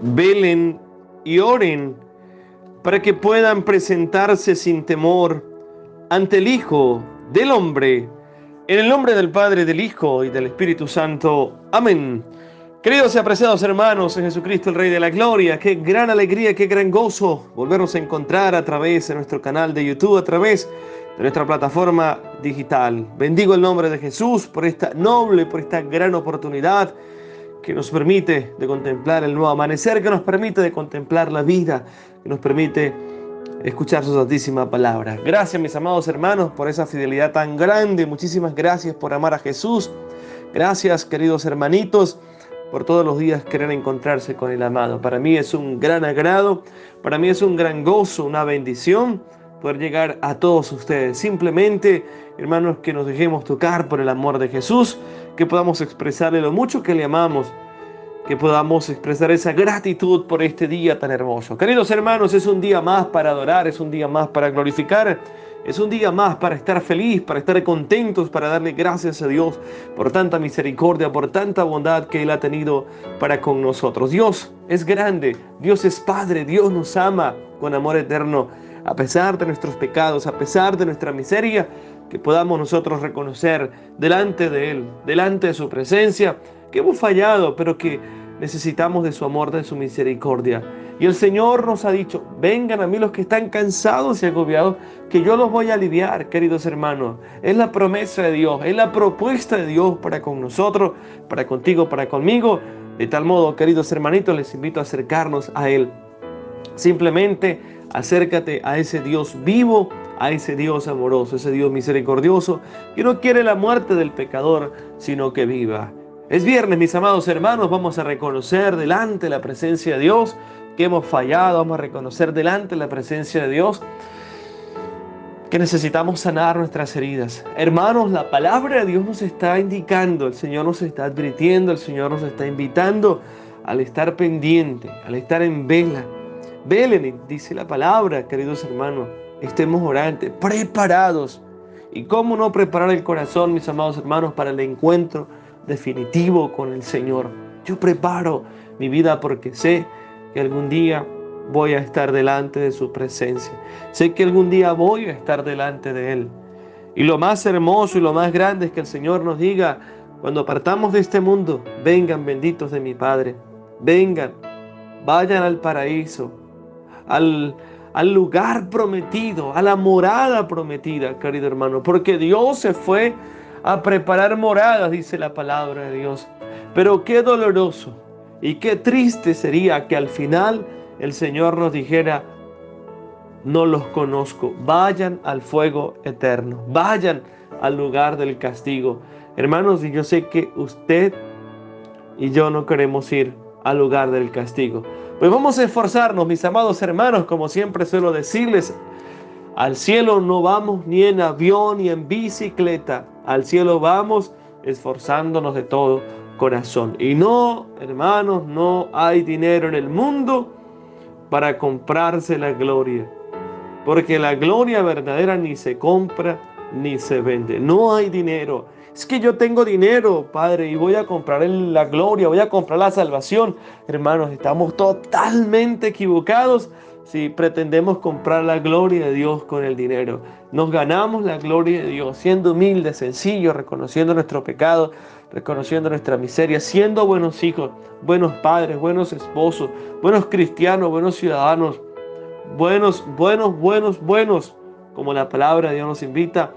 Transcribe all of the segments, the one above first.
Velen y oren para que puedan presentarse sin temor ante el Hijo del Hombre. En el nombre del Padre, del Hijo y del Espíritu Santo. Amén. Queridos y apreciados hermanos en Jesucristo, el Rey de la Gloria, qué gran alegría, qué gran gozo volvernos a encontrar a través de nuestro canal de YouTube, a través de nuestra plataforma digital. Bendigo el nombre de Jesús por esta noble, por esta gran oportunidad que nos permite de contemplar el nuevo amanecer, que nos permite de contemplar la vida, que nos permite escuchar su santísima palabra. Gracias, mis amados hermanos, por esa fidelidad tan grande. Muchísimas gracias por amar a Jesús. Gracias, queridos hermanitos, por todos los días querer encontrarse con el amado. Para mí es un gran agrado, para mí es un gran gozo, una bendición poder llegar a todos ustedes. Simplemente, hermanos, que nos dejemos tocar por el amor de Jesús, que podamos expresarle lo mucho que le amamos, que podamos expresar esa gratitud por este día tan hermoso. Queridos hermanos, es un día más para adorar, es un día más para glorificar, es un día más para estar feliz, para estar contentos, para darle gracias a Dios por tanta misericordia, por tanta bondad que Él ha tenido para con nosotros. Dios es grande, Dios es Padre, Dios nos ama con amor eterno, a pesar de nuestros pecados, a pesar de nuestra miseria, que podamos nosotros reconocer delante de Él, delante de su presencia, que hemos fallado, pero que necesitamos de su amor, de su misericordia. Y el Señor nos ha dicho: vengan a mí los que están cansados y agobiados, que yo los voy a aliviar, queridos hermanos. Es la promesa de Dios, es la propuesta de Dios para con nosotros, para contigo, para conmigo. De tal modo, queridos hermanitos, les invito a acercarnos a Él. Simplemente acércate a ese Dios vivo, a ese Dios amoroso, ese Dios misericordioso, que no quiere la muerte del pecador, sino que viva. Es viernes, mis amados hermanos, vamos a reconocer delante de la presencia de Dios que hemos fallado, vamos a reconocer delante de la presencia de Dios que necesitamos sanar nuestras heridas. Hermanos, la palabra de Dios nos está indicando, el Señor nos está advirtiendo, el Señor nos está invitando al estar pendiente, al estar en vela. Velen, dice la palabra, queridos hermanos, estemos orantes, preparados. ¿Y cómo no preparar el corazón, mis amados hermanos, para el encuentro definitivo con el Señor? Yo preparo mi vida porque sé que algún día voy a estar delante de su presencia. Sé que algún día voy a estar delante de Él. Y lo más hermoso y lo más grande es que el Señor nos diga, cuando partamos de este mundo: vengan benditos de mi Padre, vengan, vayan al paraíso, al lugar prometido, a la morada prometida, querido hermano, porque Dios se fue a preparar moradas, dice la palabra de Dios. Pero qué doloroso y qué triste sería que al final el Señor nos dijera: no los conozco, vayan al fuego eterno, vayan al lugar del castigo. Hermanos, y yo sé que usted y yo no queremos ir al lugar del castigo. Pues vamos a esforzarnos, mis amados hermanos, como siempre suelo decirles: al cielo no vamos ni en avión ni en bicicleta. Al cielo vamos esforzándonos de todo corazón. Y no, hermanos, no hay dinero en el mundo para comprarse la gloria. Porque la gloria verdadera ni se compra ni se vende. No hay dinero. Es que yo tengo dinero, Padre, y voy a comprar la gloria, voy a comprar la salvación. Hermanos, estamos totalmente equivocados si pretendemos comprar la gloria de Dios con el dinero. Nos ganamos la gloria de Dios siendo humildes, sencillos, reconociendo nuestro pecado, reconociendo nuestra miseria, siendo buenos hijos, buenos padres, buenos esposos, buenos cristianos, buenos ciudadanos, buenos, como la palabra de Dios nos invita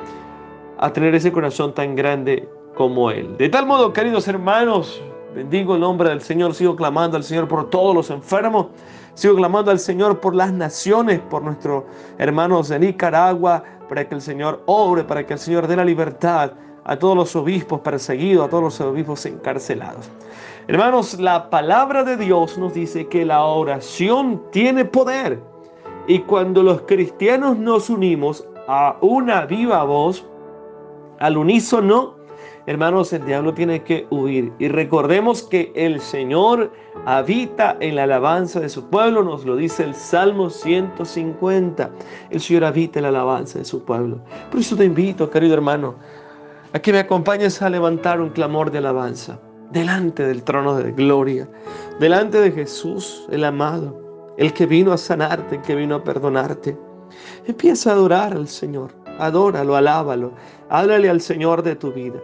a tener ese corazón tan grande como Él. De tal modo, queridos hermanos, bendigo el nombre del Señor, sigo clamando al Señor por todos los enfermos, sigo clamando al Señor por las naciones, por nuestros hermanos de Nicaragua, para que el Señor obre, para que el Señor dé la libertad a todos los obispos perseguidos, a todos los obispos encarcelados. Hermanos, la palabra de Dios nos dice que la oración tiene poder. Y cuando los cristianos nos unimos a una viva voz, al unísono, hermanos, el diablo tiene que huir. Y recordemos que el Señor habita en la alabanza de su pueblo, nos lo dice el Salmo 150. El Señor habita en la alabanza de su pueblo. Por eso te invito, querido hermano, a que me acompañes a levantar un clamor de alabanza. delante del trono de gloria, delante de Jesús, el amado, el que vino a sanarte, el que vino a perdonarte. Empieza a adorar al Señor, adóralo, alábalo, háblale al Señor de tu vida,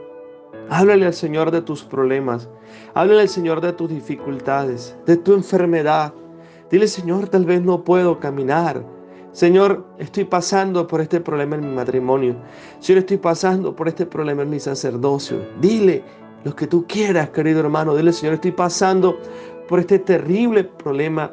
háblale al Señor de tus problemas, háblale al Señor de tus dificultades, de tu enfermedad. Dile: Señor, tal vez no puedo caminar. Señor, estoy pasando por este problema en mi matrimonio. Señor, estoy pasando por este problema en mi sacerdocio. Dile lo que tú quieras, querido hermano. Dile: Señor, estoy pasando por este terrible problema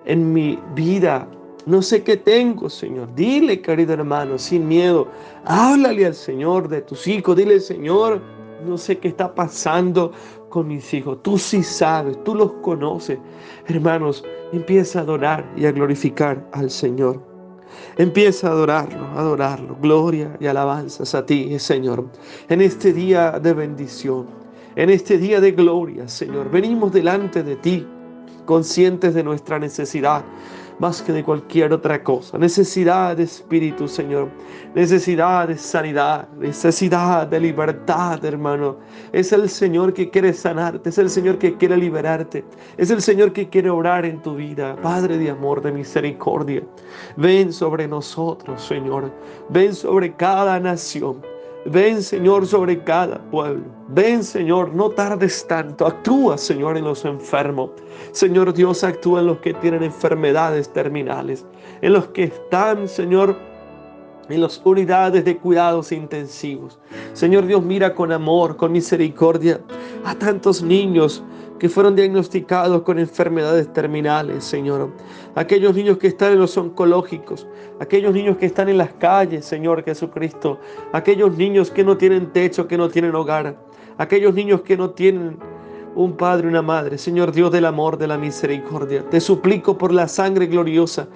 en mi vida. No sé qué tengo, Señor. Dile, querido hermano, sin miedo. Háblale al Señor de tus hijos. Dile: Señor, no sé qué está pasando con mis hijos. Tú sí sabes, tú los conoces. Hermanos, empieza a adorar y a glorificar al Señor. Empieza a adorarlo, a adorarlo. Gloria y alabanzas a ti, Señor. En este día de bendición, en este día de gloria, Señor, venimos delante de ti, conscientes de nuestra necesidad, más que de cualquier otra cosa. Necesidad de espíritu, Señor. Necesidad de sanidad. Necesidad de libertad, hermano. Es el Señor que quiere sanarte. Es el Señor que quiere liberarte. Es el Señor que quiere obrar en tu vida. Padre de amor, de misericordia, ven sobre nosotros, Señor. Ven sobre cada nación. Ven, Señor, sobre cada pueblo. Ven, Señor, no tardes tanto. Actúa, Señor, en los enfermos. Señor Dios, actúa en los que tienen enfermedades terminales, en los que están, Señor, en las unidades de cuidados intensivos. Señor Dios, mira con amor, con misericordia a tantos niños que fueron diagnosticados con enfermedades terminales, Señor. Aquellos niños que están en los oncológicos, aquellos niños que están en las calles, Señor Jesucristo. Aquellos niños que no tienen techo, que no tienen hogar. Aquellos niños que no tienen un padre, una madre. Señor Dios del amor, de la misericordia, te suplico por la sangre gloriosa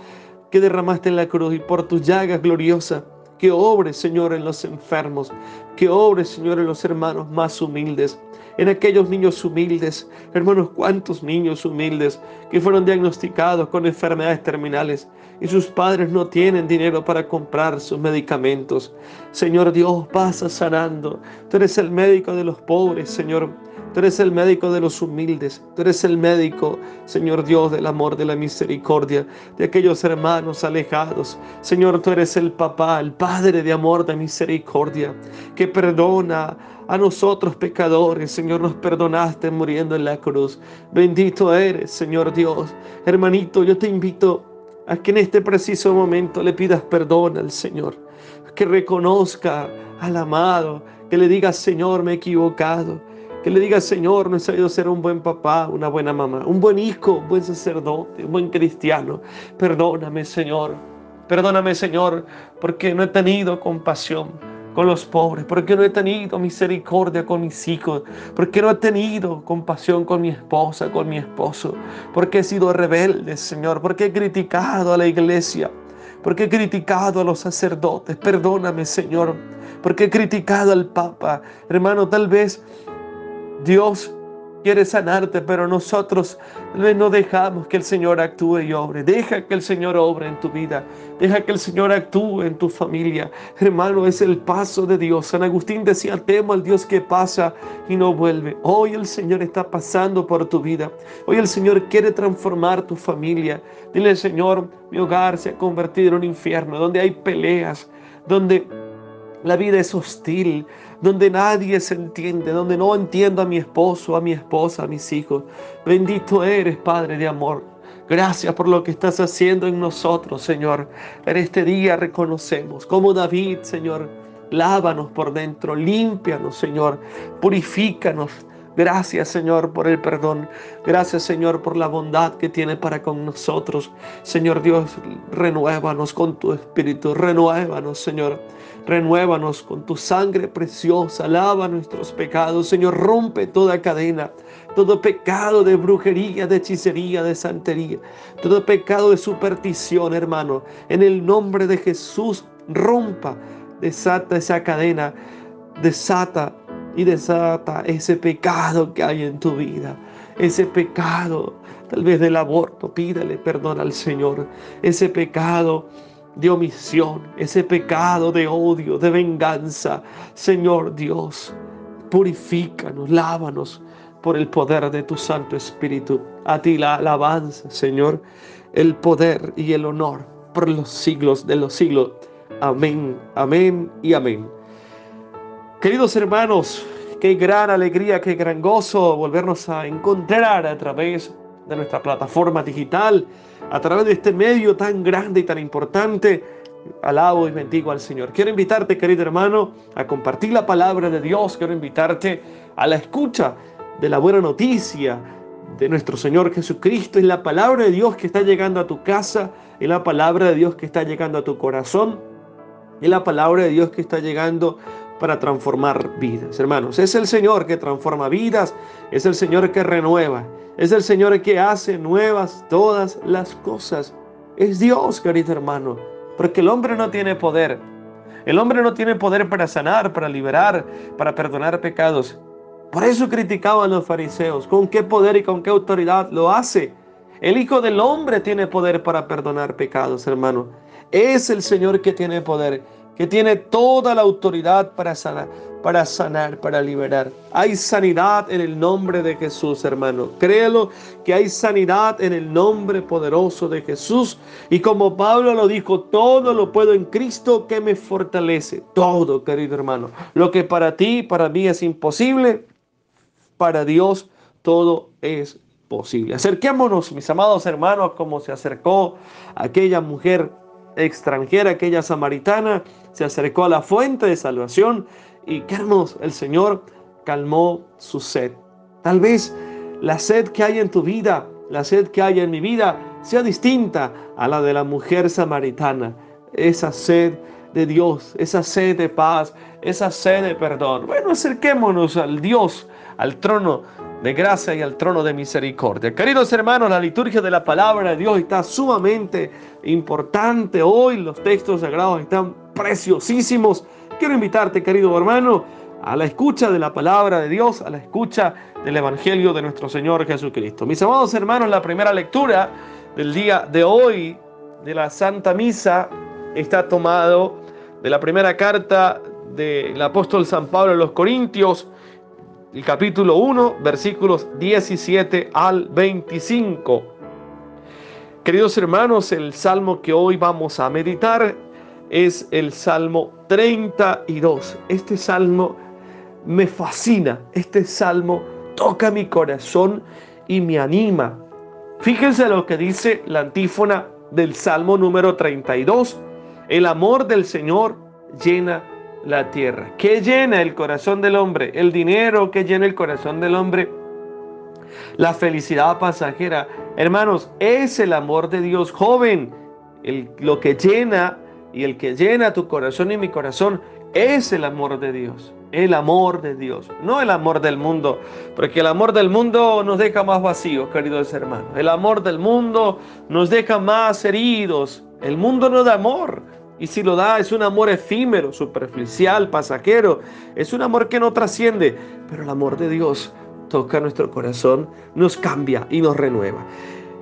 que derramaste en la cruz y por tus llagas gloriosas, que obres, Señor, en los enfermos, que obres, Señor, en los hermanos más humildes, en aquellos niños humildes. Hermanos, cuántos niños humildes que fueron diagnosticados con enfermedades terminales y sus padres no tienen dinero para comprar sus medicamentos. Señor Dios, pasa sanando. Tú eres el médico de los pobres, Señor. Tú eres el médico de los humildes. Tú eres el médico, Señor Dios, del amor, de la misericordia, de aquellos hermanos alejados. Señor, tú eres el papá, el padre de amor, de misericordia, que perdona a nosotros pecadores. Señor, nos perdonaste muriendo en la cruz. Bendito eres, Señor Dios. Hermanito, yo te invito a que en este preciso momento le pidas perdón al Señor, que reconozca al amado, que le diga: Señor, me he equivocado. Que le diga: Señor, no he sabido ser un buen papá, una buena mamá, un buen hijo, un buen sacerdote, un buen cristiano. Perdóname, Señor. Perdóname, Señor, porque no he tenido compasión con los pobres, porque no he tenido misericordia con mis hijos, porque no he tenido compasión con mi esposa, con mi esposo, porque he sido rebelde, Señor, porque he criticado a la iglesia, porque he criticado a los sacerdotes. Perdóname, Señor, porque he criticado al Papa. Hermano, tal vez Dios quiere sanarte, pero nosotros no dejamos que el Señor actúe y obre. Deja que el Señor obre en tu vida. Deja que el Señor actúe en tu familia. Hermano, es el paso de Dios. San Agustín decía: temo al Dios que pasa y no vuelve. Hoy el Señor está pasando por tu vida. Hoy el Señor quiere transformar tu familia. Dile: Señor, mi hogar se ha convertido en un infierno, donde hay peleas, donde la vida es hostil, donde nadie se entiende, donde no entiendo a mi esposo, a mi esposa, a mis hijos. Bendito eres, Padre de amor. Gracias por lo que estás haciendo en nosotros, Señor. En este día reconocemos, como David, Señor, lávanos por dentro, límpianos, Señor, purifícanos. Gracias, Señor, por el perdón. Gracias, Señor, por la bondad que tiene para con nosotros. Señor Dios, renuévanos con tu Espíritu. Renuévanos, Señor. Renuévanos con tu sangre preciosa. Lava nuestros pecados, Señor. Rompe toda cadena, todo pecado de brujería, de hechicería, de santería, todo pecado de superstición, hermano. En el nombre de Jesús, rompa, desata esa cadena, desata y desata ese pecado que hay en tu vida. Ese pecado, tal vez del aborto, pídale perdón al Señor. Ese pecado de omisión, ese pecado de odio, de venganza. Señor Dios, purifícanos, lávanos. por el poder de tu Santo Espíritu. A ti la alabanza, Señor, el poder y el honor por los siglos de los siglos. Amén, amén y amén. Queridos hermanos, qué gran alegría, qué gran gozo volvernos a encontrar a través de nuestra plataforma digital, a través de este medio tan grande y tan importante. Alabo y bendigo al Señor. Quiero invitarte, querido hermano, a compartir la palabra de Dios. Quiero invitarte a la escucha de la buena noticia de nuestro Señor Jesucristo. Es la palabra de Dios que está llegando a tu casa, es la palabra de Dios que está llegando a tu corazón, es la palabra de Dios que está llegando para transformar vidas. Hermanos, es el Señor que transforma vidas, es el Señor que renueva, es el Señor que hace nuevas todas las cosas. Es Dios, querido hermano, porque el hombre no tiene poder. El hombre no tiene poder para sanar, para liberar, para perdonar pecados. Por eso criticaban los fariseos. ¿Con qué poder y con qué autoridad lo hace? El Hijo del Hombre tiene poder para perdonar pecados, hermano. Es el Señor que tiene poder, que tiene toda la autoridad para sanar, para liberar. Hay sanidad en el nombre de Jesús, hermano. Créelo que hay sanidad en el nombre poderoso de Jesús. Y como Pablo lo dijo, todo lo puedo en Cristo que me fortalece. Todo, querido hermano. Lo que para ti, para mí es imposible, para Dios todo es posible. Acerquémonos, mis amados hermanos, como se acercó aquella mujer extranjera, aquella samaritana, se acercó a la fuente de salvación y, qué hermoso, el Señor calmó su sed. Tal vez la sed que hay en tu vida, la sed que hay en mi vida, sea distinta a la de la mujer samaritana. Esa sed de Dios, esa sed de paz, esa sed de perdón. Bueno, acerquémonos al Dios, al trono de gracia y al trono de misericordia. Queridos hermanos, la liturgia de la palabra de Dios está sumamente importante. Hoy los textos sagrados están preciosísimos. Quiero invitarte, querido hermano, a la escucha de la palabra de Dios, a la escucha del Evangelio de nuestro Señor Jesucristo. Mis amados hermanos, la primera lectura del día de hoy de la Santa Misa está tomado de la primera carta del apóstol San Pablo a los Corintios, el capítulo 1, versículos 17 al 25. Queridos hermanos, el salmo que hoy vamos a meditar es el Salmo 32. Este salmo me fascina, este salmo toca mi corazón y me anima. Fíjense lo que dice la antífona del Salmo número 32. El amor del Señor llena la tierra. ¿Qué llena el corazón del hombre? El dinero. ¿Qué llena el corazón del hombre? La felicidad pasajera. Hermanos, es el amor de Dios, joven. Lo que llena y el que llena tu corazón y mi corazón es el amor de Dios. El amor de Dios, no el amor del mundo, porque el amor del mundo nos deja más vacíos, queridos hermanos. El amor del mundo nos deja más heridos. El mundo no da amor, y si lo da es un amor efímero, superficial, pasajero. Es un amor que no trasciende, pero el amor de Dios toca nuestro corazón, nos cambia y nos renueva.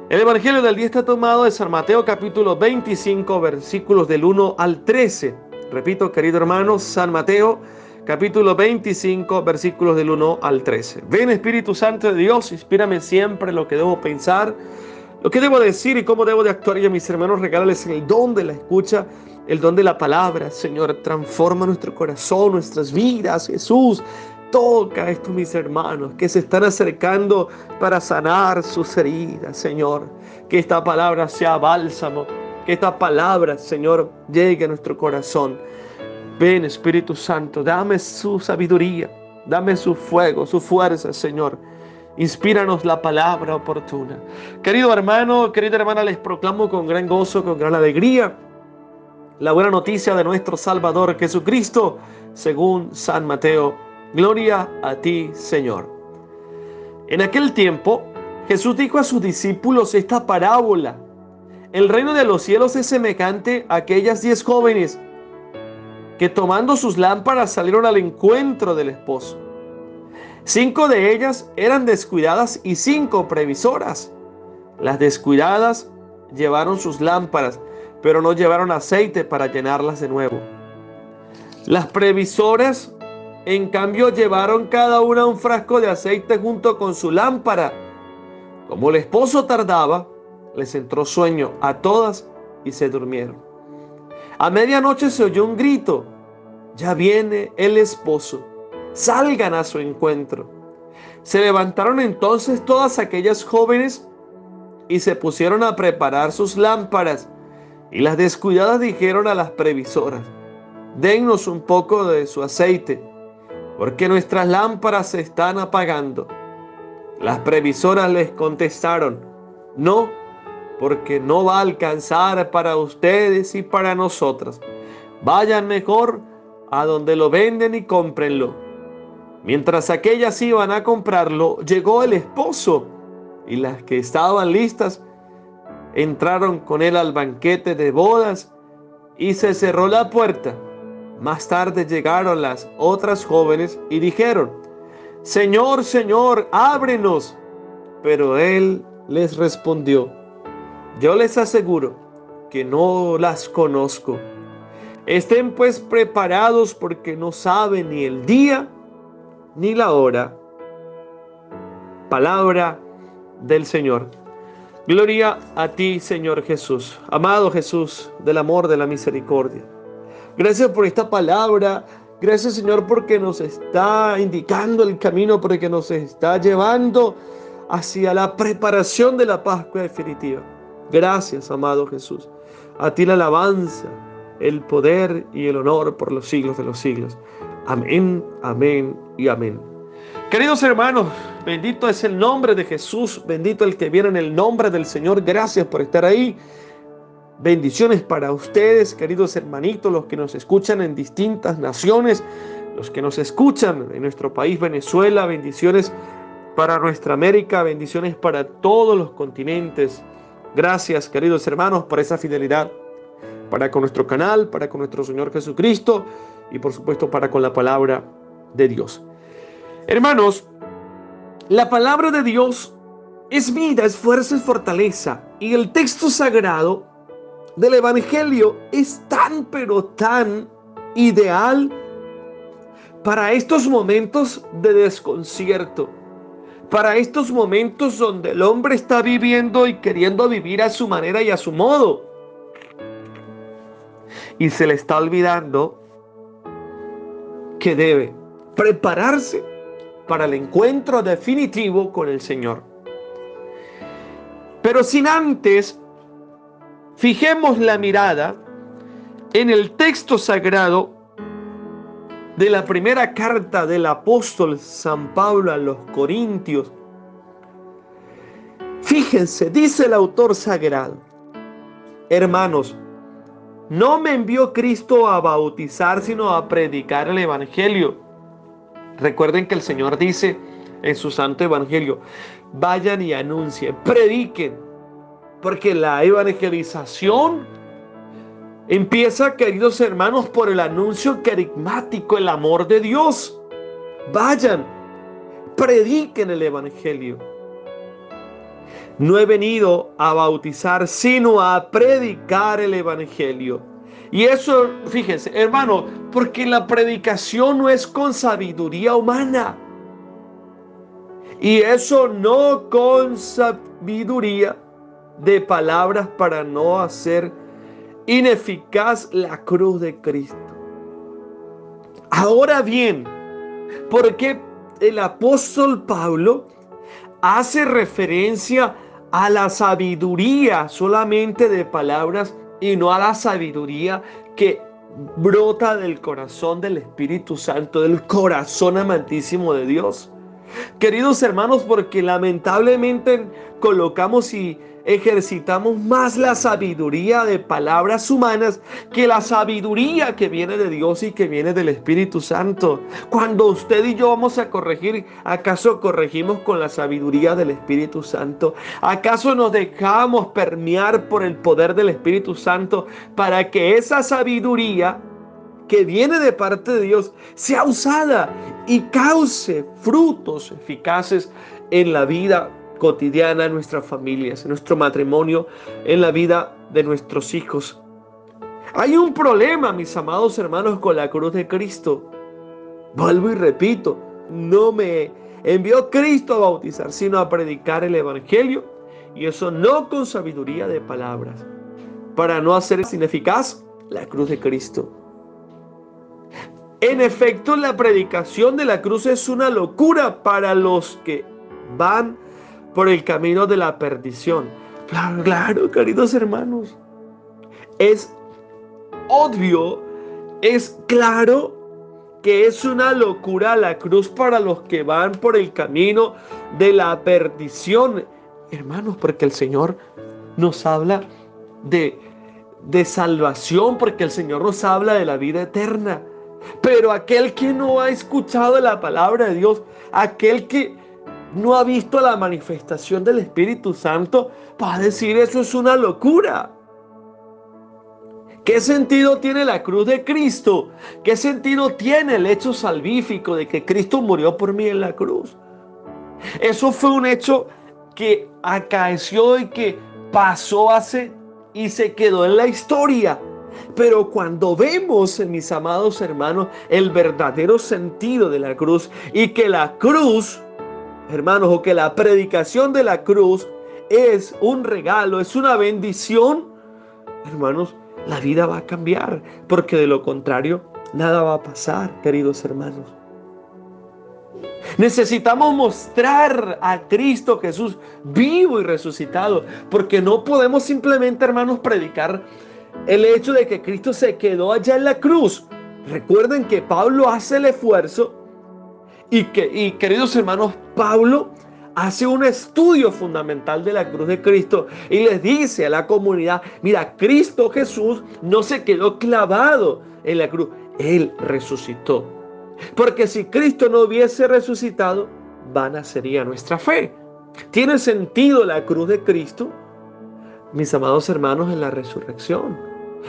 El Evangelio del día está tomado de San Mateo capítulo 25, versículos del 1 al 13. Repito, querido hermano, San Mateo capítulo 25, versículos del 1 al 13. Ven, Espíritu Santo de Dios, inspírame siempre lo que debo pensar, lo que debo decir y cómo debo de actuar. Y a mis hermanos, regálales el don de la escucha, el don de la palabra. Señor, transforma nuestro corazón, nuestras vidas. Jesús, toca a estos mis hermanos que se están acercando para sanar sus heridas. Señor, que esta palabra sea bálsamo, que esta palabra, Señor, llegue a nuestro corazón. Ven, Espíritu Santo, dame su sabiduría, dame su fuego, su fuerza, Señor. Inspíranos la palabra oportuna. Querido hermano, querida hermana, les proclamo con gran gozo, con gran alegría, la buena noticia de nuestro Salvador Jesucristo, según San Mateo. Gloria a ti, Señor. En aquel tiempo, Jesús dijo a sus discípulos esta parábola. El reino de los cielos es semejante a aquellas 10 jóvenes que tomando sus lámparas salieron al encuentro del esposo. 5 de ellas eran descuidadas y 5 previsoras. Las descuidadas llevaron sus lámparas, pero no llevaron aceite para llenarlas de nuevo. Las previsoras En cambio, llevaron cada una un frasco de aceite junto con su lámpara. Como el esposo tardaba, les entró sueño a todas y se durmieron. A medianoche se oyó un grito: ya viene el esposo, salgan a su encuentro. Se levantaron entonces todas aquellas jóvenes y se pusieron a preparar sus lámparas. Y las descuidadas dijeron a las previsoras: dennos un poco de su aceite, porque nuestras lámparas se están apagando. Las previsoras les contestaron: no, porque no va a alcanzar para ustedes y para nosotras. Vayan mejor a donde lo venden y cómprenlo. Mientras aquellas iban a comprarlo, llegó el esposo, y las que estaban listas entraron con él al banquete de bodas y se cerró la puerta. Más tarde llegaron las otras jóvenes y dijeron: Señor, Señor, ábrenos. Pero él les respondió: yo les aseguro que no las conozco. Estén pues preparados, porque no saben ni el día ni la hora. Palabra del Señor. Gloria a ti, Señor Jesús. Amado Jesús, del amor, de la misericordia. Gracias por esta palabra. Gracias, Señor, porque nos está indicando el camino, porque nos está llevando hacia la preparación de la Pascua definitiva. Gracias, amado Jesús. A ti la alabanza, el poder y el honor por los siglos de los siglos. Amén, amén y amén. Queridos hermanos, bendito es el nombre de Jesús, bendito el que viene en el nombre del Señor. Gracias por estar ahí. Bendiciones para ustedes, queridos hermanitos, los que nos escuchan en distintas naciones, los que nos escuchan en nuestro país, Venezuela. Bendiciones para nuestra América, bendiciones para todos los continentes. Gracias, queridos hermanos, por esa fidelidad para con nuestro canal, para con nuestro Señor Jesucristo y por supuesto para con la palabra de Dios. Hermanos, la palabra de Dios es vida, es fuerza, es fortaleza. Y el texto sagrado del Evangelio es tan, pero tan ideal para estos momentos de desconcierto, para estos momentos donde el hombre está viviendo y queriendo vivir a su manera y a su modo, y se le está olvidando que debe prepararse para el encuentro definitivo con el Señor. Pero sin antes, fijemos la mirada en el texto sagrado de la primera carta del apóstol San Pablo a los Corintios. Fíjense, dice el autor sagrado: hermanos, no me envió Cristo a bautizar, sino a predicar el Evangelio. Recuerden que el Señor dice en su santo Evangelio: vayan y anuncien, prediquen, porque la evangelización empieza, queridos hermanos, por el anuncio carismático, el amor de Dios. Vayan, prediquen el Evangelio. No he venido a bautizar, sino a predicar el Evangelio. Y eso, fíjense, hermano, porque la predicación no es con sabiduría humana. Y eso no con sabiduría de palabras para no hacer ineficaz la cruz de Cristo. Ahora bien, ¿por qué el apóstol Pablo hace referencia a la sabiduría solamente de palabras y no a la sabiduría que brota del corazón del Espíritu Santo, del corazón amantísimo de Dios? Queridos hermanos, porque lamentablemente colocamos y ejercitamos más la sabiduría de palabras humanas que la sabiduría que viene de Dios y que viene del Espíritu Santo. Cuando usted y yo vamos a corregir, ¿acaso corregimos con la sabiduría del Espíritu Santo? ¿Acaso nos dejamos permear por el poder del Espíritu Santo para que esa sabiduría que viene de parte de Dios sea usada y cause frutos eficaces en la vida cotidiana, en nuestras familias, en nuestro matrimonio, en la vida de nuestros hijos? Hay un problema, mis amados hermanos, con la cruz de Cristo. Vuelvo y repito, no me envió Cristo a bautizar, sino a predicar el evangelio, y eso no con sabiduría de palabras, para no hacer ineficaz la cruz de Cristo. En efecto, la predicación de la cruz es una locura para los que van por el camino de la perdición. Claro, claro, queridos hermanos. Es obvio, es claro que es una locura la cruz para los que van por el camino de la perdición. Hermanos, porque el Señor nos habla de salvación, porque el Señor nos habla de la vida eterna. Pero aquel que no ha escuchado la palabra de Dios, aquel que no ha visto la manifestación del Espíritu Santo, va a decir eso es una locura. ¿Qué sentido tiene la cruz de Cristo? ¿Qué sentido tiene el hecho salvífico de que Cristo murió por mí en la cruz? Eso fue un hecho que acaeció y que pasó y se quedó en la historia. Pero cuando vemos, mis amados hermanos, el verdadero sentido de la cruz, y que la cruz, hermanos, o que la predicación de la cruz es un regalo, es una bendición, hermanos, la vida va a cambiar, porque de lo contrario, nada va a pasar, queridos hermanos. Necesitamos mostrar a Cristo Jesús vivo y resucitado, porque no podemos simplemente, hermanos, predicar el hecho de que Cristo se quedó allá en la cruz. Recuerden que Pablo hace el esfuerzo y queridos hermanos, Pablo hace un estudio fundamental de la cruz de Cristo y les dice a la comunidad, mira, Cristo Jesús no se quedó clavado en la cruz, Él resucitó. Porque si Cristo no hubiese resucitado, vana sería nuestra fe. ¿Tiene sentido la cruz de Cristo? Mis amados hermanos, en la resurrección,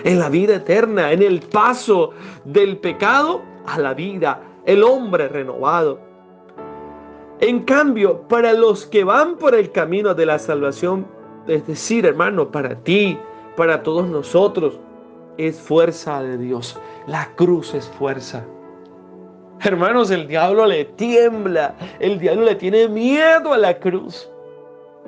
en la vida eterna, en el paso del pecado a la vida, el hombre renovado. En cambio, para los que van por el camino de la salvación, es decir, hermano, para ti, para todos nosotros, es fuerza de Dios. La cruz es fuerza. Hermanos, el diablo le tiembla, el diablo le tiene miedo a la cruz.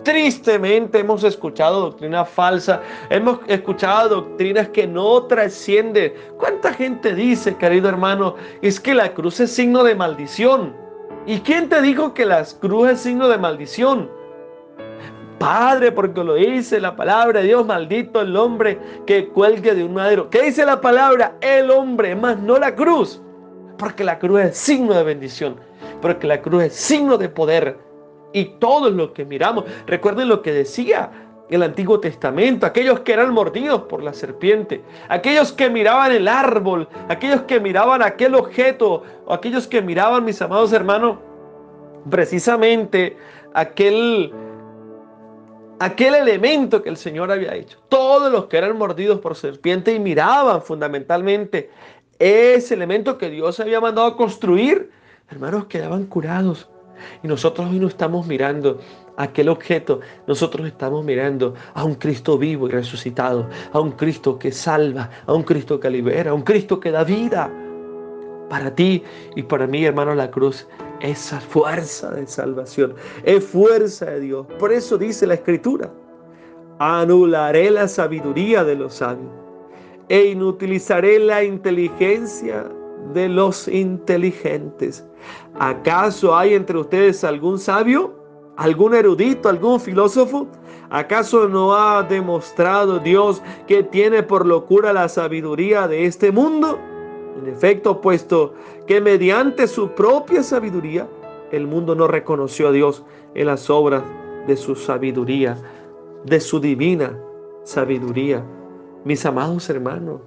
Tristemente hemos escuchado doctrina falsa, hemos escuchado doctrinas que no trascienden. ¿Cuánta gente dice, querido hermano, es que la cruz es signo de maldición? ¿Y quién te dijo que la cruz es signo de maldición? Padre, porque lo dice la palabra de Dios, maldito el hombre que cuelgue de un madero. ¿Qué dice la palabra? El hombre, más no la cruz. Porque la cruz es signo de bendición, porque la cruz es signo de poder. Y todos los que miramos, recuerden lo que decía el Antiguo Testamento, aquellos que eran mordidos por la serpiente, aquellos que miraban el árbol, aquellos que miraban aquel objeto, o aquellos que miraban, mis amados hermanos, precisamente aquel elemento que el Señor había hecho. Todos los que eran mordidos por serpiente y miraban fundamentalmente ese elemento que Dios había mandado a construir, hermanos, quedaban curados. Y nosotros hoy no estamos mirando aquel objeto, nosotros estamos mirando a un Cristo vivo y resucitado, a un Cristo que salva, a un Cristo que libera, a un Cristo que da vida. Para ti y para mí, hermano, la cruz es esa fuerza de salvación, es fuerza de Dios. Por eso dice la Escritura, anularé la sabiduría de los sabios e inutilizaré la inteligencia de los inteligentes. ¿Acaso hay entre ustedes algún sabio, algún erudito, algún filósofo? ¿Acaso no ha demostrado Dios que tiene por locura la sabiduría de este mundo? En efecto, puesto que mediante su propia sabiduría el mundo no reconoció a Dios en las obras de su sabiduría, de su divina sabiduría. Mis amados hermanos,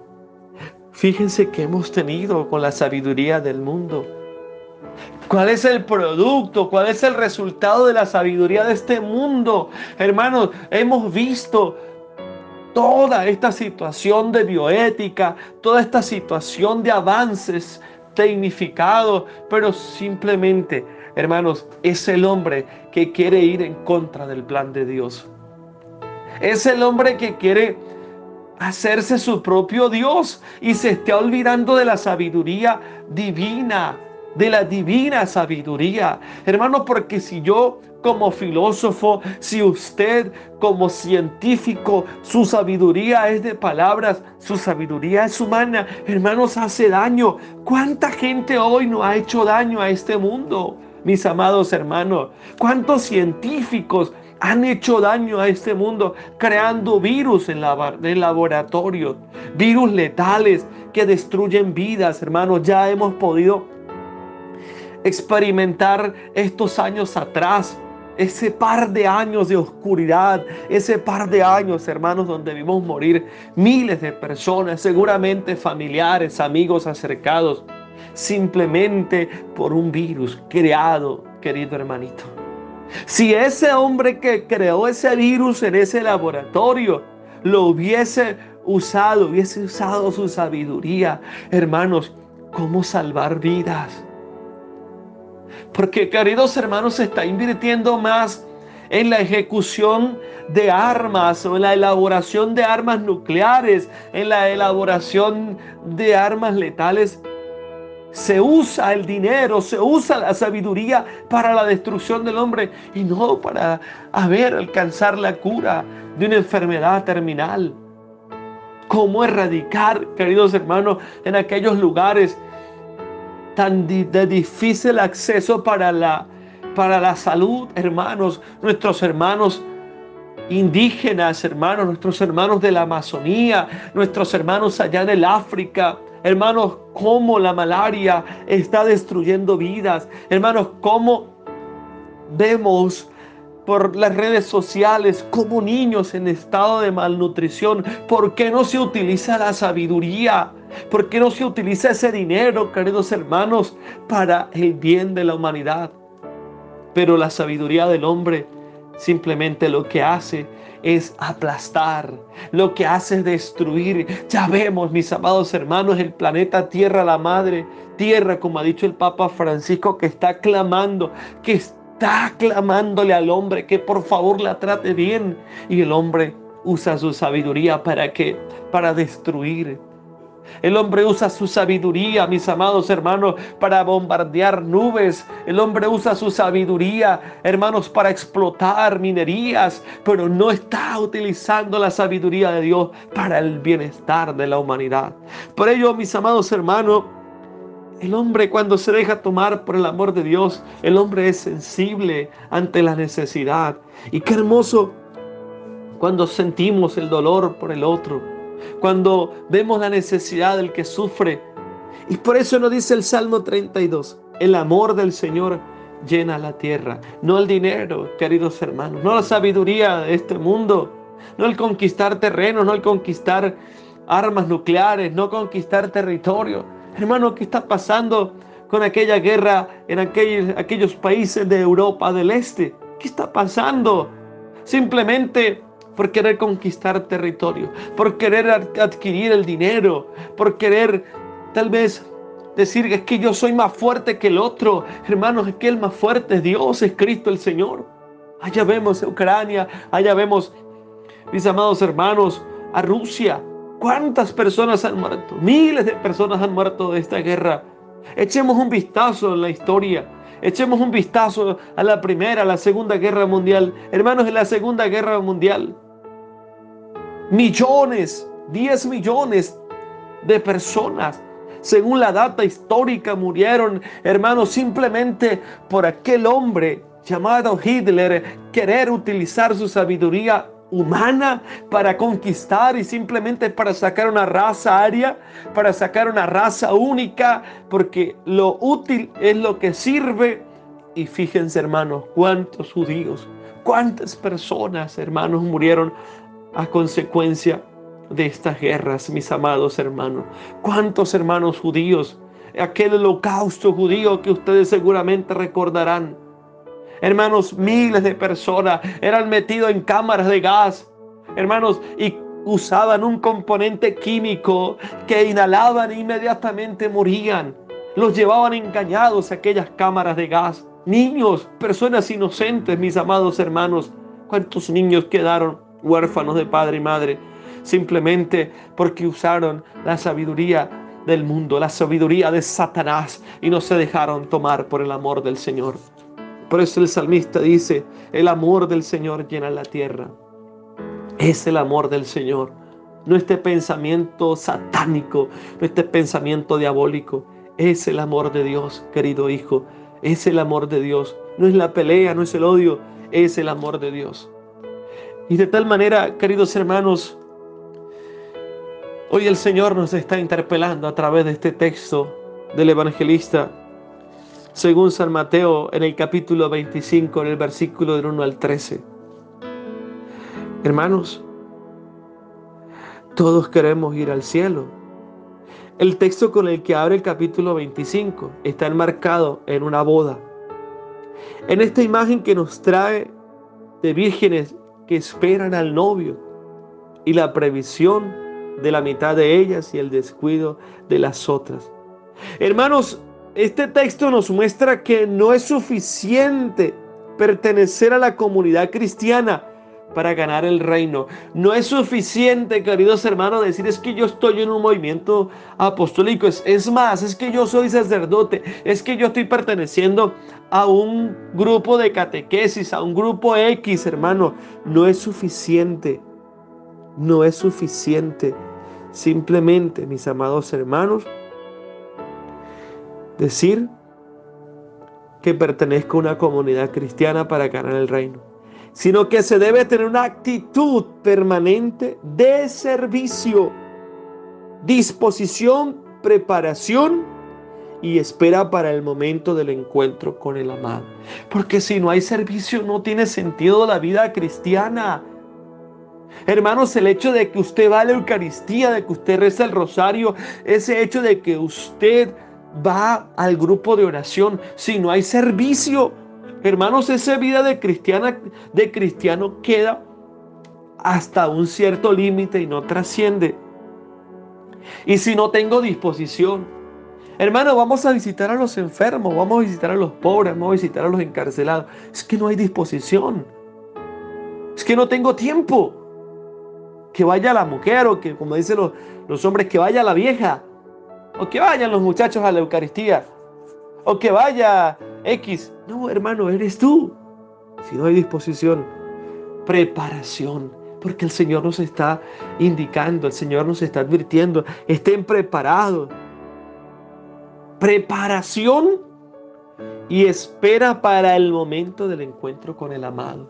fíjense que hemos tenido con la sabiduría del mundo. ¿Cuál es el producto? ¿Cuál es el resultado de la sabiduría de este mundo? Hermanos, hemos visto toda esta situación de bioética, toda esta situación de avances tecnificados, pero simplemente, hermanos, es el hombre que quiere ir en contra del plan de Dios. Es el hombre que quiere hacerse su propio Dios y se está olvidando de la sabiduría divina, de la divina sabiduría. Hermanos, porque si yo como filósofo, si usted como científico, su sabiduría es de palabras, su sabiduría es humana, hermanos, hace daño. ¿Cuánta gente hoy no ha hecho daño a este mundo? Mis amados hermanos, ¿cuántos científicos han hecho daño a este mundo creando virus en laboratorio, virus letales que destruyen vidas, hermanos? Ya hemos podido experimentar estos años atrás, ese par de años de oscuridad, ese par de años, hermanos, donde vimos morir miles de personas, seguramente familiares, amigos acercados, simplemente por un virus creado, querido hermanito. Si ese hombre que creó ese virus en ese laboratorio lo hubiese usado su sabiduría, hermanos, ¿cómo salvar vidas? Porque, queridos hermanos, se está invirtiendo más en la ejecución de armas o en la elaboración de armas nucleares, en la elaboración de armas letales. Se usa el dinero, se usa la sabiduría para la destrucción del hombre y no para alcanzar la cura de una enfermedad terminal. ¿Cómo erradicar, queridos hermanos, en aquellos lugares de difícil acceso para la salud, hermanos, nuestros hermanos indígenas, hermanos, nuestros hermanos de la Amazonía, nuestros hermanos allá en el África? Hermanos, cómo la malaria está destruyendo vidas. Hermanos, cómo vemos por las redes sociales como niños en estado de malnutrición. ¿Por qué no se utiliza la sabiduría? ¿Por qué no se utiliza ese dinero, queridos hermanos, para el bien de la humanidad? Pero la sabiduría del hombre simplemente lo que hace es aplastar, lo que hace es destruir. Ya vemos, mis amados hermanos, el planeta Tierra, la madre Tierra, como ha dicho el Papa Francisco, que está clamándole al hombre que por favor la trate bien. Y el hombre usa su sabiduría ¿para qué? Para destruir. El hombre usa su sabiduría, mis amados hermanos, para bombardear nubes. El hombre usa su sabiduría, hermanos, para explotar minerías, pero no está utilizando la sabiduría de Dios para el bienestar de la humanidad. Por ello, mis amados hermanos, el hombre, cuando se deja tomar por el amor de Dios, el hombre es sensible ante la necesidad. Y qué hermoso cuando sentimos el dolor por el otro, cuando vemos la necesidad del que sufre. Y por eso nos dice el Salmo 32, el amor del Señor llena la tierra. No el dinero, queridos hermanos, no la sabiduría de este mundo, no el conquistar terrenos, no el conquistar armas nucleares, no conquistar territorio. Hermano, ¿qué está pasando con aquella guerra en aquellos países de Europa del Este? ¿Qué está pasando? Simplemente por querer conquistar territorio, por querer adquirir el dinero, por querer tal vez decir es que yo soy más fuerte que el otro. Hermanos, es que el más fuerte es Dios, es Cristo el Señor. Allá vemos a Ucrania, allá vemos, mis amados hermanos, a Rusia. ¿Cuántas personas han muerto? Miles de personas han muerto de esta guerra. Echemos un vistazo en la historia. Echemos un vistazo a la Primera, a la Segunda Guerra Mundial. Hermanos, en la Segunda Guerra Mundial, 10 millones de personas, según la data histórica, murieron, hermanos, simplemente por aquel hombre llamado Hitler querer utilizar su sabiduría humana para conquistar y simplemente para sacar una raza aria, para sacar una raza única, porque lo útil es lo que sirve. Y fíjense, hermanos, cuántos judíos, cuántas personas, hermanos, murieron a consecuencia de estas guerras, mis amados hermanos. Cuántos hermanos judíos, aquel holocausto judío que ustedes seguramente recordarán. Hermanos, miles de personas eran metidos en cámaras de gas, hermanos, y usaban un componente químico que inhalaban e inmediatamente morían. Los llevaban engañados a aquellas cámaras de gas. Niños, personas inocentes, mis amados hermanos. ¿Cuántos niños quedaron huérfanos de padre y madre simplemente porque usaron la sabiduría del mundo, la sabiduría de Satanás, y no se dejaron tomar por el amor del Señor. Por eso el salmista dice, el amor del Señor llena la tierra. Es el amor del Señor. No este pensamiento satánico, no este pensamiento diabólico. Es el amor de Dios, querido hijo. Es el amor de Dios. No es la pelea, no es el odio. Es el amor de Dios. Y de tal manera, queridos hermanos, hoy el Señor nos está interpelando a través de este texto del evangelista, según San Mateo, en el capítulo 25, en el versículo del 1 al 13. Hermanos, todos queremos ir al cielo. El texto con el que abre el capítulo 25 está enmarcado en una boda. En esta imagen que nos trae de vírgenes que esperan al novio y la previsión de la mitad de ellas y el descuido de las otras. Hermanos, este texto nos muestra que no es suficiente pertenecer a la comunidad cristiana para ganar el reino. No es suficiente, queridos hermanos, decir es que yo estoy en un movimiento apostólico. Es más, es que yo soy sacerdote, es que yo estoy perteneciendo a un grupo de catequesis, a un grupo X, hermano. No es suficiente. No es suficiente. Simplemente, mis amados hermanos, decir que pertenezco a una comunidad cristiana para ganar el reino, sino que se debe tener una actitud permanente de servicio, disposición, preparación y espera para el momento del encuentro con el amado. Porque si no hay servicio, no tiene sentido la vida cristiana. Hermanos, el hecho de que usted va a la Eucaristía, de que usted reza el rosario, ese hecho de que usted va al grupo de oración, si no hay servicio, hermanos, esa vida de cristiano queda hasta un cierto límite y no trasciende. Y si no tengo disposición, hermano, vamos a visitar a los enfermos, vamos a visitar a los pobres, vamos a visitar a los encarcelados. Es que no hay disposición. Es que no tengo tiempo. Que vaya la mujer, o que, como dicen los hombres, que vaya la vieja, o que vayan los muchachos a la Eucaristía, o que vaya X. No, hermano, eres tú. Si no hay disposición, preparación, porque el Señor nos está indicando, el Señor nos está advirtiendo, estén preparados. Preparación y espera para el momento del encuentro con el amado.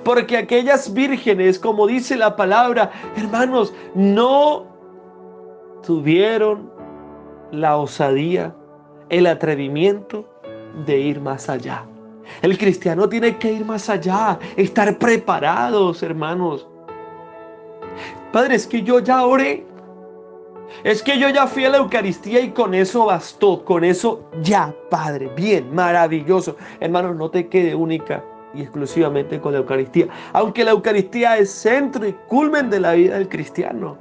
Porque aquellas vírgenes, como dice la palabra, hermanos, no tuvieron la osadía, el atrevimiento de ir más allá. El cristiano tiene que ir más allá, estar preparados, hermanos. Padre, es que yo ya oré. Es que yo ya fui a la Eucaristía y con eso bastó. Con eso ya, Padre. Bien, maravilloso. Hermanos, no te quede única y exclusivamente con la Eucaristía. Aunque la Eucaristía es centro y culmen de la vida del cristiano.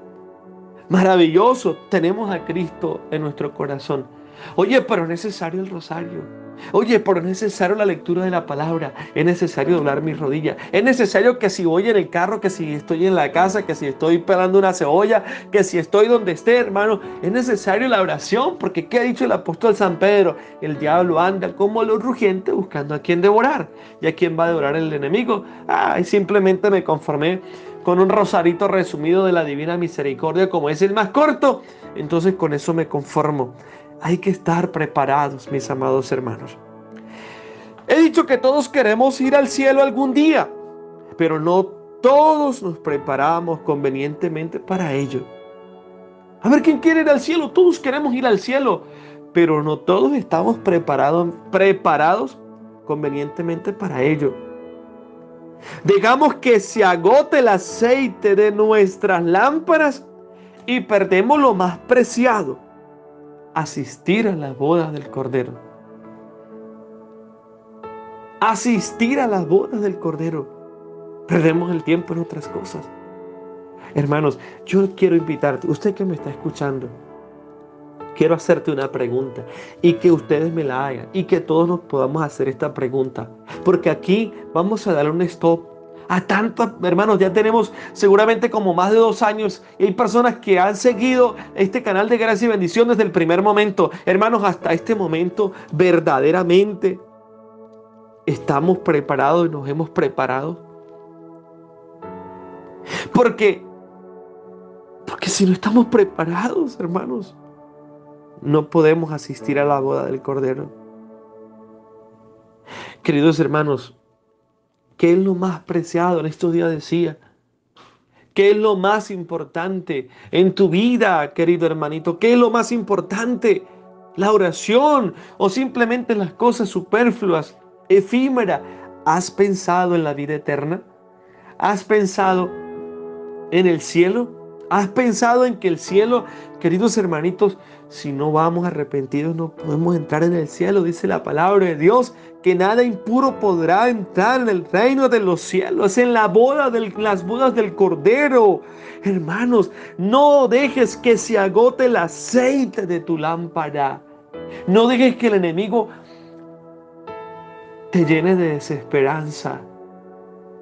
Maravilloso. Tenemos a Cristo en nuestro corazón. Oye, pero es necesario el rosario. Oye, pero es necesario la lectura de la palabra. Es necesario doblar mis rodillas. Es necesario que si voy en el carro, que si estoy en la casa, que si estoy pelando una cebolla, que si estoy donde esté, hermano. Es necesario la oración, porque ¿qué ha dicho el apóstol San Pedro? El diablo anda como león rugiente buscando a quien devorar. ¿Y a quién va a devorar el enemigo? Y simplemente me conformé con un rosarito resumido de la Divina Misericordia, como es el más corto. Entonces con eso me conformo. Hay que estar preparados, mis amados hermanos. He dicho que todos queremos ir al cielo algún día, pero no todos nos preparamos convenientemente para ello. A ver, ¿quién quiere ir al cielo? Todos queremos ir al cielo, pero no todos estamos preparados convenientemente para ello. Dejamos que se agote el aceite de nuestras lámparas y perdemos lo más preciado: asistir a la boda del Cordero. Asistir a las bodas del Cordero. Perdemos el tiempo en otras cosas. Hermanos, yo quiero invitarte, usted que me está escuchando, quiero hacerte una pregunta y que ustedes me la hagan y que todos nos podamos hacer esta pregunta. Porque aquí vamos a darle un stop A tantos hermanos, ya tenemos seguramente como más de 2 años y hay personas que han seguido este canal de gracia y bendición desde el primer momento. Hermanos, hasta este momento verdaderamente estamos preparados y nos hemos preparado. Porque si no estamos preparados, hermanos, no podemos asistir a la boda del Cordero. Queridos hermanos, ¿qué es lo más preciado? En estos días decía, ¿qué es lo más importante en tu vida, querido hermanito? ¿Qué es lo más importante? ¿La oración o simplemente las cosas superfluas, efímeras? ¿Has pensado en la vida eterna? ¿Has pensado en el cielo? ¿Has pensado en que el cielo, queridos hermanitos, si no vamos arrepentidos no podemos entrar en el cielo? Dice la palabra de Dios que nada impuro podrá entrar en el reino de los cielos, en la boda las bodas del Cordero. Hermanos, no dejes que se agote el aceite de tu lámpara. No dejes que el enemigo te llene de desesperanza.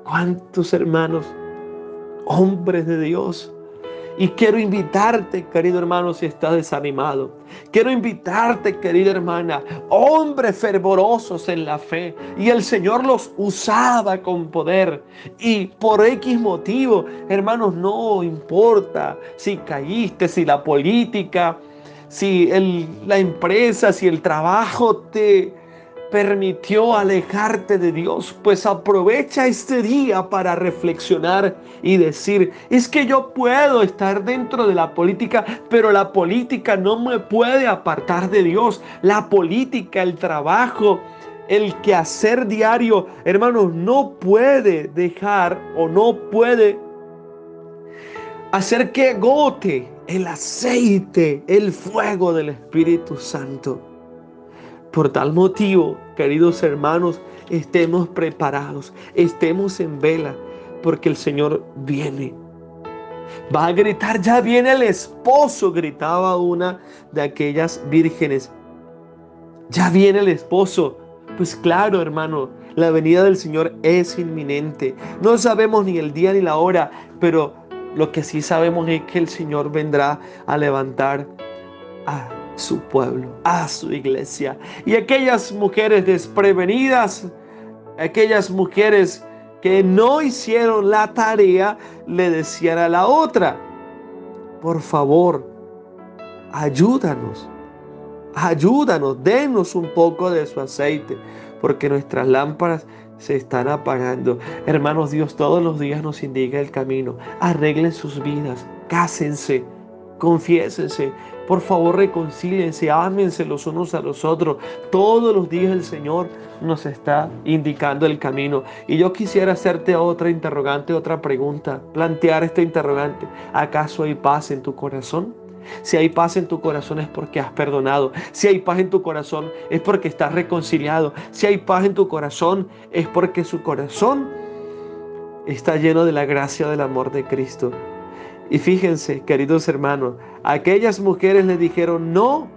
¿Cuántos hermanos, hombres de Dios? Y quiero invitarte, querido hermano, si estás desanimado. Quiero invitarte, querida hermana, hombres fervorosos en la fe. Y el Señor los usaba con poder. Y por X motivo, hermanos, no importa si caíste, si la política, si la empresa, si el trabajo te permitió alejarte de Dios, pues aprovecha este día para reflexionar y decir, es que yo puedo estar dentro de la política, pero la política no me puede apartar de Dios. La política, el trabajo, el quehacer diario, hermanos, no puede dejar o no puede hacer que agote el aceite, el fuego del Espíritu Santo. Por tal motivo, queridos hermanos, estemos preparados, estemos en vela, porque el Señor viene. Va a gritar, ya viene el esposo, gritaba una de aquellas vírgenes. Ya viene el esposo. Pues claro, hermano, la venida del Señor es inminente. No sabemos ni el día ni la hora, pero lo que sí sabemos es que el Señor vendrá a levantar a su pueblo, a su iglesia. Y aquellas mujeres desprevenidas, aquellas mujeres que no hicieron la tarea, le decían a la otra, por favor, ayúdanos, denos un poco de su aceite, porque nuestras lámparas se están apagando. Hermanos, Dios todos los días nos indica el camino. Arreglen sus vidas, cásense, confiésense, por favor reconcíliense, ámense los unos a los otros. Todos los días el Señor nos está indicando el camino. Y yo quisiera hacerte otra interrogante, otra pregunta, plantear esta interrogante. ¿Acaso hay paz en tu corazón? Si hay paz en tu corazón es porque has perdonado. Si hay paz en tu corazón es porque estás reconciliado. Si hay paz en tu corazón es porque su corazón está lleno de la gracia del amor de Cristo. Y fíjense, queridos hermanos, aquellas mujeres le dijeron no,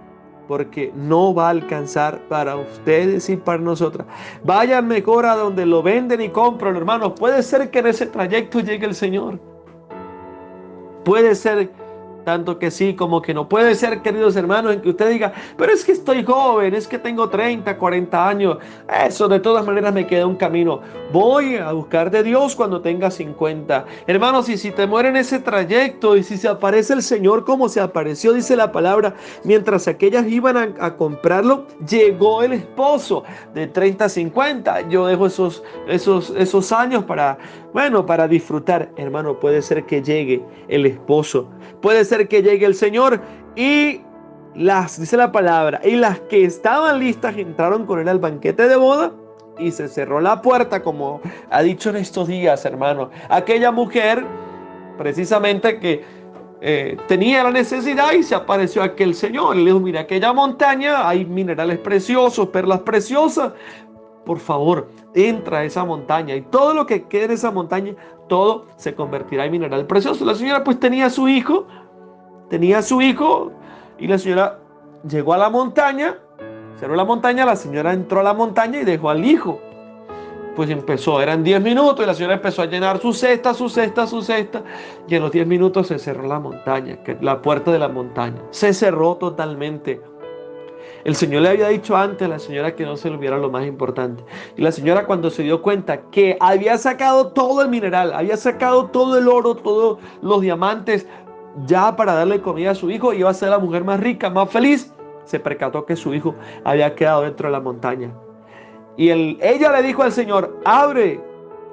porque no va a alcanzar para ustedes y para nosotras. Vayan mejor a donde lo venden y compran, hermanos. Puede ser que en ese trayecto llegue el Señor. Puede ser tanto que sí como que no. Puede ser, queridos hermanos, en que usted diga, pero es que estoy joven, es que tengo 30, 40 años. Eso de todas maneras me queda un camino. Voy a buscar de Dios cuando tenga 50. Hermanos, y si te muere en ese trayecto y si se aparece el Señor como se apareció, dice la palabra, mientras aquellas iban a comprarlo, llegó el esposo de 30 a 50. Yo dejo esos años para disfrutar. Hermano, puede ser que llegue el esposo. Puede ser que llegue el Señor y dice la palabra, y las que estaban listas entraron con él al banquete de boda y se cerró la puerta, como ha dicho en estos días, hermano. Aquella mujer, precisamente que tenía la necesidad y se apareció aquel Señor. Y le dijo, mira, aquella montaña, hay minerales preciosos, perlas preciosas. Por favor, entra a esa montaña y todo lo que quede en esa montaña, todo se convertirá en mineral precioso. La señora pues tenía a su hijo y la señora llegó a la montaña, cerró la montaña, la señora entró a la montaña y dejó al hijo. Pues empezó, eran 10 minutos y la señora empezó a llenar su cesta, su cesta, su cesta. Y en los 10 minutos se cerró la montaña, la puerta de la montaña. Se cerró totalmente. El Señor le había dicho antes a la señora que no se le olvidara lo más importante. Y la señora, cuando se dio cuenta que había sacado todo el mineral, había sacado todo el oro, todos los diamantes, ya para darle comida a su hijo, iba a ser la mujer más rica, más feliz, se percató que su hijo había quedado dentro de la montaña. Y ella le dijo al Señor: abre,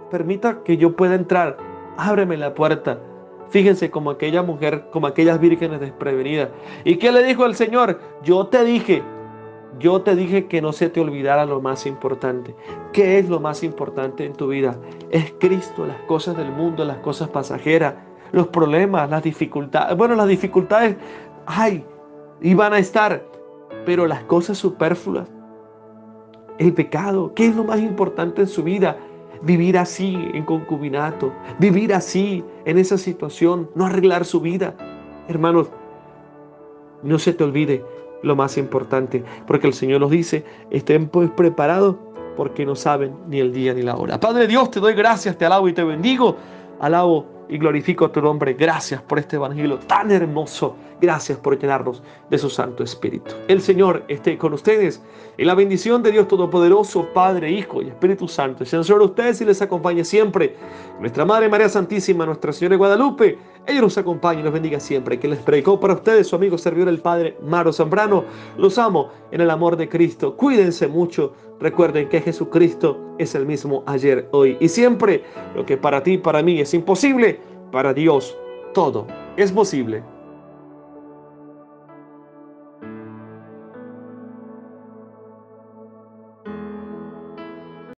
permita que yo pueda entrar, ábreme la puerta. Fíjense, como aquella mujer, como aquellas vírgenes desprevenidas. ¿Y qué le dijo el Señor? Yo te dije que no se te olvidara lo más importante. ¿Qué es lo más importante en tu vida? Es Cristo, las cosas del mundo, las cosas pasajeras, los problemas, las dificultades. Bueno, las dificultades hay y van a estar, pero las cosas superfluas, el pecado, ¿qué es lo más importante en su vida? Vivir así en concubinato, vivir así en esa situación, no arreglar su vida. Hermanos, no se te olvide lo más importante, porque el Señor nos dice: estén pues preparados, porque no saben ni el día ni la hora. Padre Dios, te doy gracias, te alabo y te bendigo. Alabo y glorifico tu nombre. Gracias por este evangelio tan hermoso. Gracias por llenarnos de su Santo Espíritu. El Señor esté con ustedes. Y la bendición de Dios Todopoderoso, Padre, Hijo y Espíritu Santo, sean sobre ustedes y les acompañe siempre. Nuestra Madre María Santísima, Nuestra Señora de Guadalupe, ella nos acompañe y nos bendiga siempre. Que les predicó para ustedes su amigo servidor, el Padre Maro Zambrano. Los amo en el amor de Cristo. Cuídense mucho. Recuerden que Jesucristo es el mismo ayer, hoy y siempre. Lo que para ti y para mí es imposible, para Dios todo es posible.